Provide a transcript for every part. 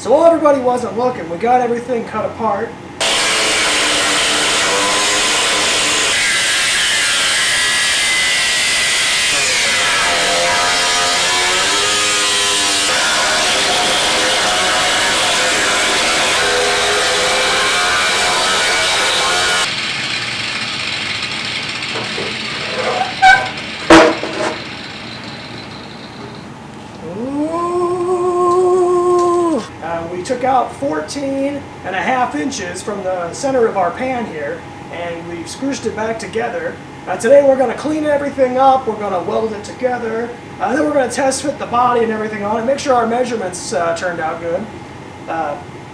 So while everybody wasn't looking, we got everything cut apart. We took out 14.5 inches from the center of our pan here, and we scrooched it back together. Today we're going to clean everything up, we're going to weld it together, then we're going to test fit the body and everything on it, make sure our measurements turned out good.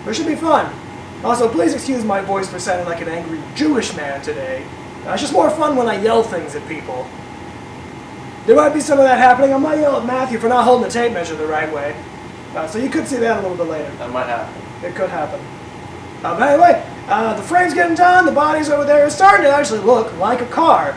It should be fun. Also, please excuse my voice for sounding like an angry Jewish man today. It's just more fun when I yell things at people. There might be some of that happening. I might yell at Matthew for not holding the tape measure the right way. So you could see that a little bit later. That might happen. It could happen. But anyway, the frame's getting done, the body's over there. It's starting to actually look like a car.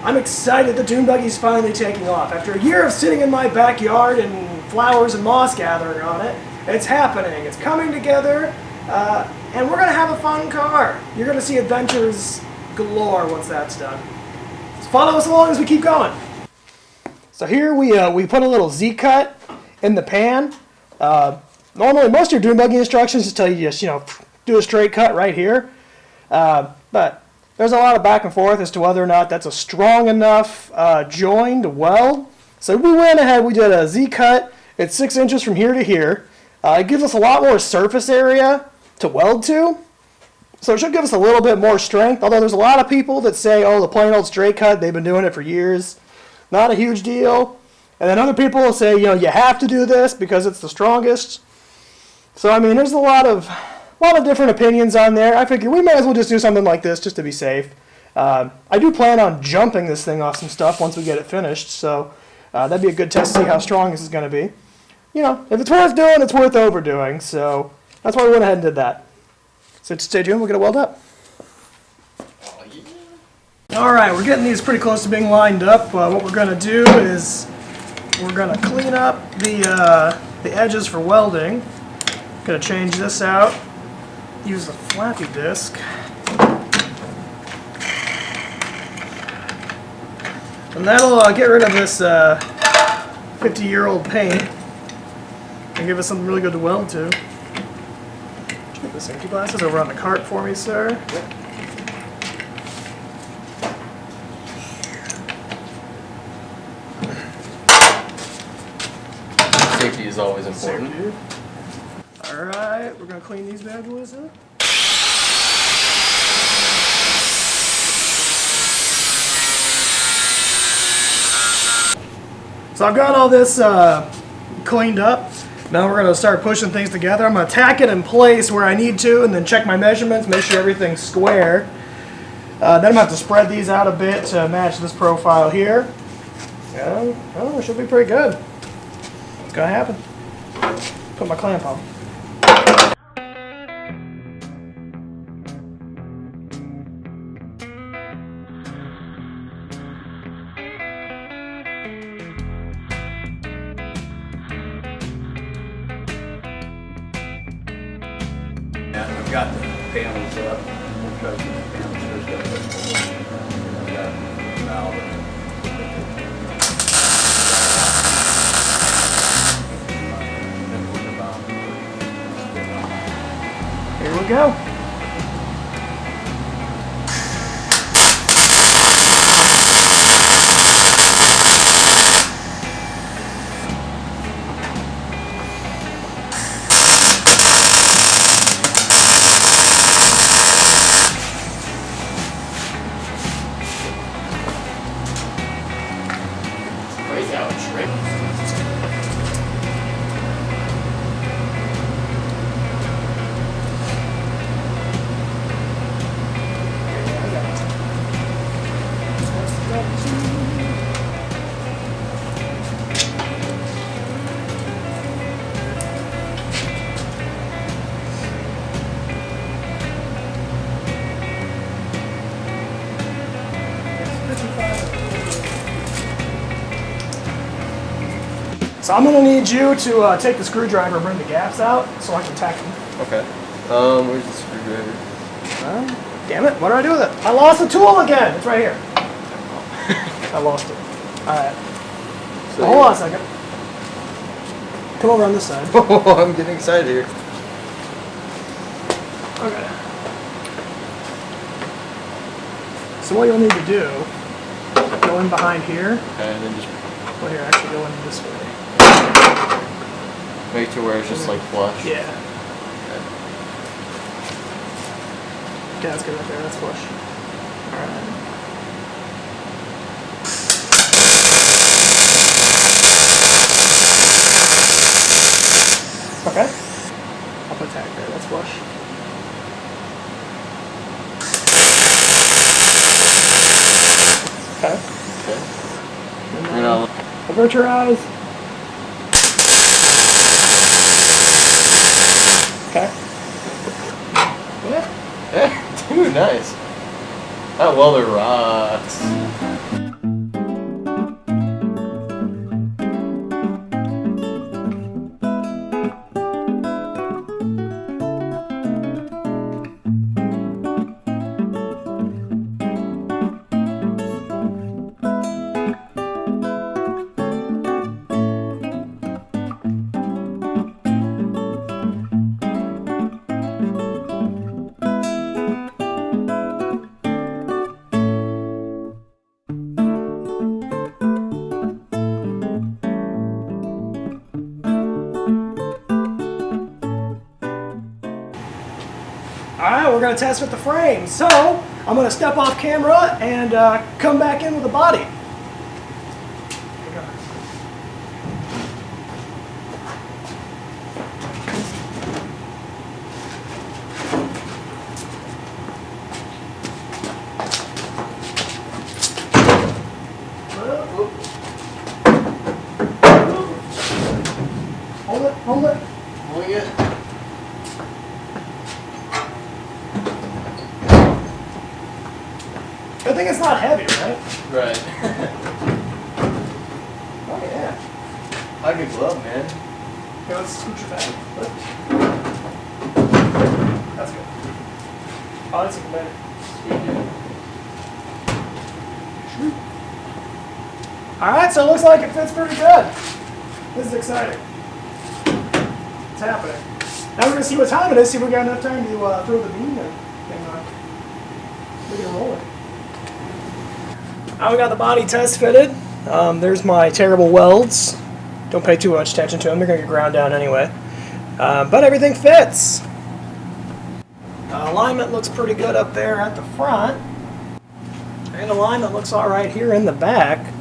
I'm excited the Dune buggy's finally taking off. After a year of sitting in my backyard and flowers and moss gathering on it, it's happening. It's coming together, and we're going to have a fun car. You're going to see adventures galore once that's done. So follow us along as we keep going. So here we put a little Z-cut in the pan. Normally, most of your Dune buggy instructions just tell you just, do a straight cut right here. But there's a lot of back and forth as to whether or not that's a strong enough join to weld. So we went ahead, we did a Z-cut. It's 6 inches from here to here. It gives us a lot more surface area to weld to. So it should give us a little bit more strength, although there's a lot of people that say, oh, the plain old straight cut, they've been doing it for years. Not a huge deal. And then other people will say, you have to do this because it's the strongest. So, I mean, there's a lot of different opinions on there. I figure we may as well just do something like this just to be safe. I do plan on jumping this thing off some stuff once we get it finished. So that'd be a good test to see how strong this is going to be. If it's worth doing, it's worth overdoing. So that's why we went ahead and did that. So stay tuned, we'll get it welded up. Alright, we're getting these pretty close to being lined up. What we're going to do is we're going to clean up the edges for welding. Going to change this out. Use the flappy disc. And that'll get rid of this 50-year-old paint and give us something really good to weld to. Get the safety glasses over on the cart for me, sir. Yep. Safety is always important. Alright, we're going to clean these bad boys up. So I've got all this cleaned up. Now we're going to start pushing things together. I'm going to tack it in place where I need to and then check my measurements, make sure everything's square. Then I'm going to have to spread these out a bit to match this profile here. It should be pretty good. It's going to happen. Put my clamp on. I've got the panels up. We'll try to get the panels first up. I've got the valve in it. Here we go. So I'm gonna need you to take the screwdriver and bring the gaps out so I can tack them. Okay. Where's the screwdriver? Damn it, what do I do with it? I lost the tool again! It's right here. I lost it. Alright. So Hold on a second. Come over on this side. Oh, I'm getting excited here. Okay. So what you'll need to do, go in behind here. Okay, and then just Well, here, actually go in this way. make to where it's just like flush. Yeah. Okay, that's good right there. That's flush. Alright. Okay. I'll put tack there. That's flush. Okay. Okay. And You're then not. avert your eyes. Okay. Yeah. Dude, nice. That welder rocks. Alright, we're going to test with the frame. So, I'm going to step off camera and come back in with the body. Here we go. Hold it, hold it. Holding it. Good thing it's not heavy, right? Right. Oh yeah. How good glove, man. Okay, let's scooch it back. That's good. Oh, that's even better. Sweet, dude. Alright, so it looks like it fits pretty good. This is exciting. It's happening. Now we're going to see what time it is, see if we got enough time to throw the beam and we can roll it. Now we got the body test fitted. There's my terrible welds. Don't pay too much attention to them, they're going to get ground down anyway. But everything fits. Alignment looks pretty good up there at the front. And alignment looks alright here in the back.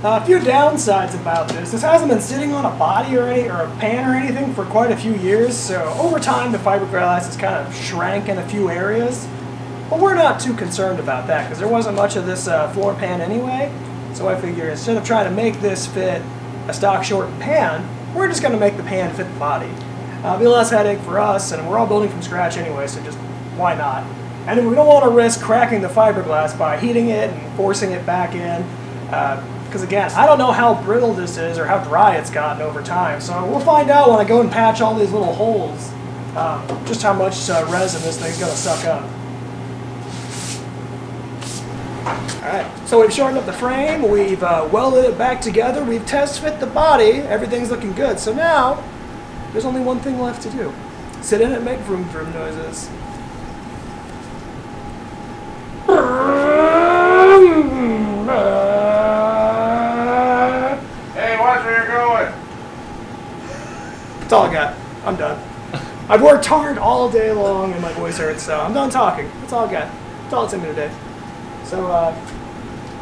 A few downsides about this. This hasn't been sitting on a body or a pan or anything for quite a few years, so over time the fiberglass has kind of shrank in a few areas. But we're not too concerned about that because there wasn't much of this floor pan anyway. So I figure instead of trying to make this fit a stock shorten pan, we're just going to make the pan fit the body. It'll be less headache for us, and we're all building from scratch anyway, so just why not? And we don't want to risk cracking the fiberglass by heating it and forcing it back in. Because again, I don't know how brittle this is or how dry it's gotten over time. So we'll find out when I go and patch all these little holes just how much resin this thing's going to suck up. Alright, so we've shortened up the frame, we've welded it back together, we've test fit the body, everything's looking good. So now, there's only one thing left to do. Sit in it and make vroom vroom noises. Hey, watch where you're going. That's all I got. I'm done. I've worked hard all day long and my voice hurts, so I'm done talking. That's all I got. That's all it's in me today. So,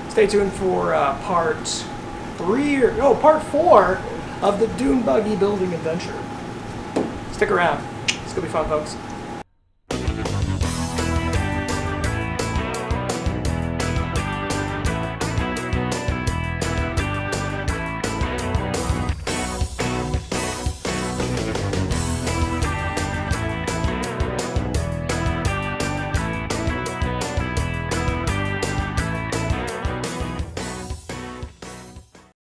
stay tuned for part 4 of the Dune Buggy building adventure. Stick around. It's gonna be fun, folks.